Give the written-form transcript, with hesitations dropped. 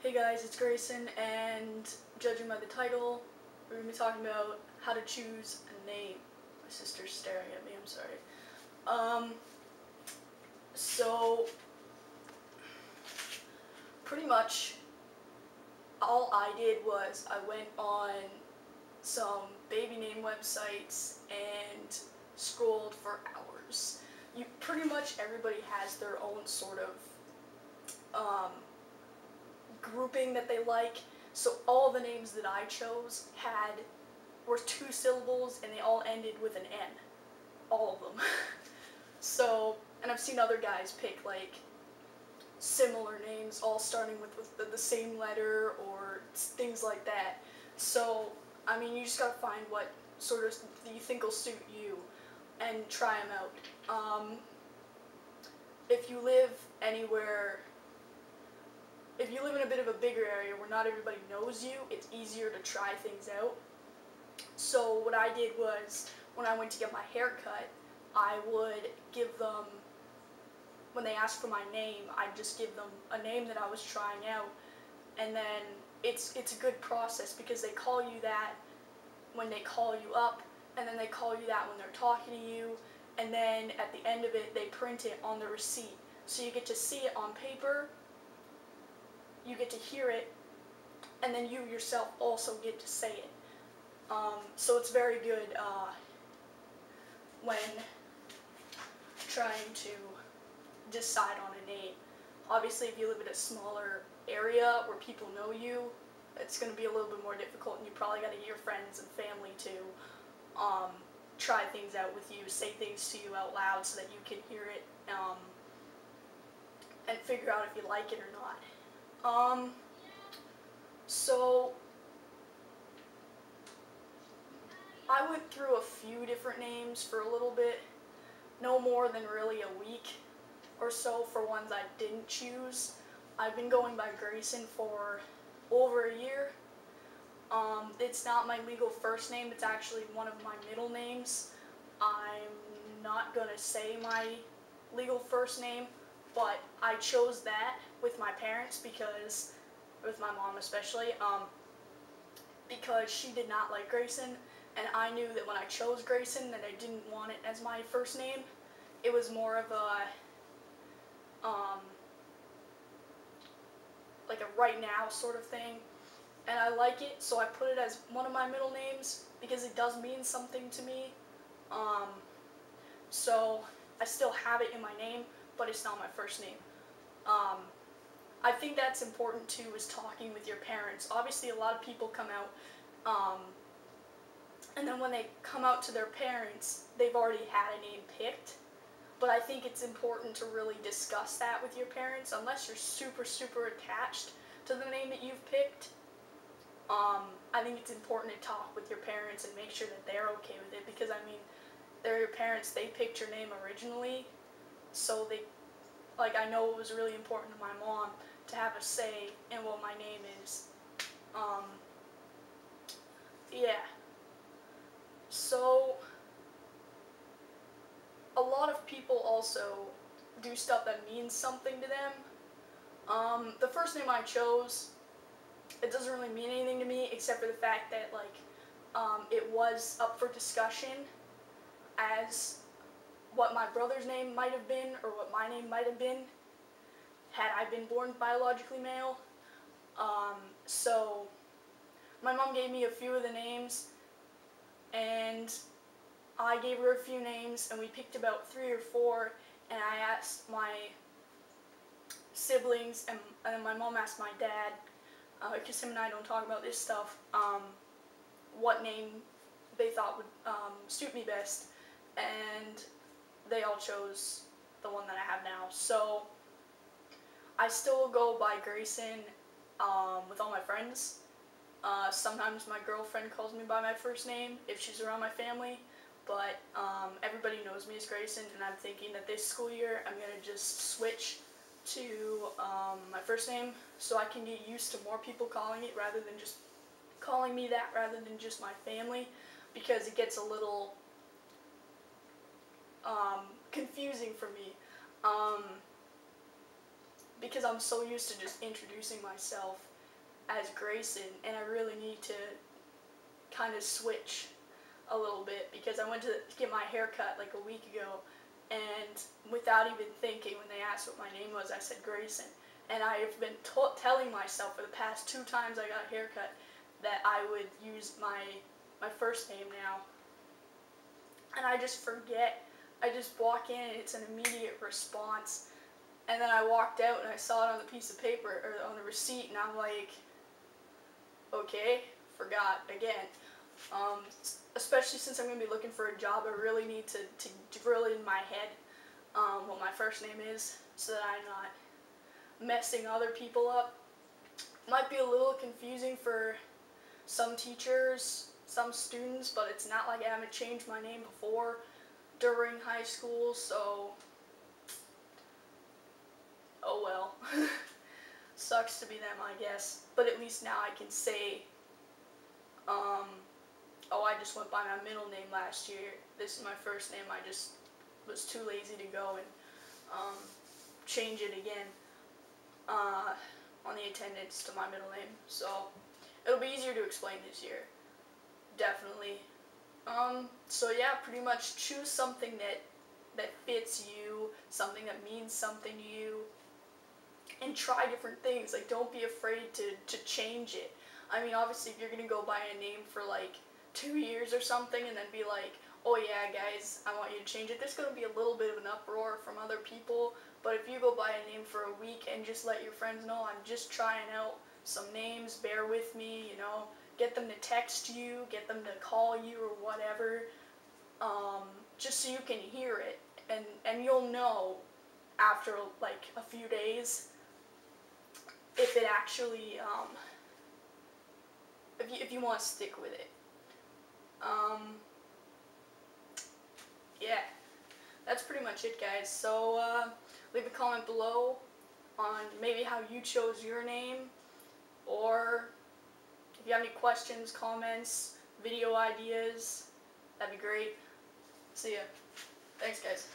Hey guys, it's Grayson, and judging by the title, we're going to be talking about how to choose a name. My sister's staring at me, I'm sorry. So, pretty much, all I did was I went on some baby name websites and scrolled for hours. Pretty much everybody has their own sort of grouping that they like. So all the names that I chose were 2 syllables and they all ended with an N. All of them. So, and I've seen other guys pick like similar names all starting with the same letter or things like that. So, I mean, you just gotta find what sort of you think will suit you and try them out. If you live anywhere, if you live in a bit of a bigger area where not everybody knows you, it's easier to try things out. So what I did was, when I went to get my hair cut, I would give them, when they asked for my name, I'd just give them a name that I was trying out, and then it's a good process because they call you that when they call you up, and then they call you that when they're talking to you, and then at the end of it, they print it on the receipt. So you get to see it on paper, you get to hear it, and then you yourself also get to say it. So it's very good when trying to decide on a name. Obviously, if you live in a smaller area where people know you, it's going to be a little bit more difficult, and you probably got to get your friends and family to try things out with you, say things to you out loud so that you can hear it and figure out if you like it or not. So I went through a few different names for a little bit, no more than really a week or so for ones I didn't choose. I've been going by Grayson for over a year. It's not my legal first name, it's actually one of my middle names. I'm not going to say my legal first name, but I chose that with my parents because, with my mom especially, because she did not like Grayson, and I knew that when I chose Grayson that I didn't want it as my first name. It was more of a, like a right now sort of thing, and I like it, so I put it as one of my middle names because it does mean something to me. So I still have it in my name, but it's not my first name. I think that's important too, is talking with your parents. Obviously a lot of people come out, and then when they come out to their parents, they've already had a name picked. But I think it's important to really discuss that with your parents, unless you're super, super attached to the name that you've picked. I think it's important to talk with your parents and make sure that they're okay with it, because I mean, they're your parents, they picked your name originally, so I know it was really important to my mom to have a say in what my name is. Yeah. So, a lot of people also do stuff that means something to them. The first name I chose, it doesn't really mean anything to me except for the fact that it was up for discussion as what my brother's name might have been or what my name might have been had I been born biologically male. So my mom gave me a few of the names, and I gave her a few names, and we picked about 3 or 4, and I asked my siblings, and then my mom asked my dad, because him and I don't talk about this stuff, what name they thought would suit me best, and they all chose the one that I have now. So I still go by Grayson with all my friends. Sometimes my girlfriend calls me by my first name if she's around my family, but everybody knows me as Grayson, and I'm thinking that this school year I'm going to just switch to my first name so I can get used to more people calling it rather than just calling me that rather than just my family, because it gets a little confusing for me, because I'm so used to just introducing myself as Grayson, and I really need to kind of switch a little bit, because I went to get my hair cut like a week ago, and without even thinking, when they asked what my name was, I said Grayson. And I have been telling myself for the past 2 times I got a haircut that I would use my first name now. And I just forget. I just walk in and it's an immediate response. And then I walked out and I saw it on the piece of paper, or on the receipt, and I'm like, okay, forgot again. Especially since I'm going to be looking for a job, I really need to drill in my head what my first name is, so that I'm not messing other people up. Might be a little confusing for some teachers, some students, but it's not like I haven't changed my name before during high school, so oh well. Sucks to be them, I guess, but at least now I can say, oh, I just went by my middle name last year, this is my first name, I just was too lazy to go and change it again on the attendance to my middle name, so it'll be easier to explain this year, definitely. So yeah, pretty much choose something that fits you, something that means something to you, and try different things. Like, don't be afraid to change it. I mean, obviously, if you're gonna go by a name for like 2 years or something, and then be like, oh yeah, guys, I want you to change it, there's gonna be a little bit of an uproar from other people. But if you go by a name for a week and just let your friends know, I'm just trying out some names, bear with me, you know, get them to text you, get them to call you or whatever, just so you can hear it, and you'll know after like a few days if it actually, if you want to stick with it. Yeah, that's pretty much it, guys. So leave a comment below on maybe how you chose your name, or if you have any questions, comments, video ideas, that'd be great. See ya. Thanks, guys.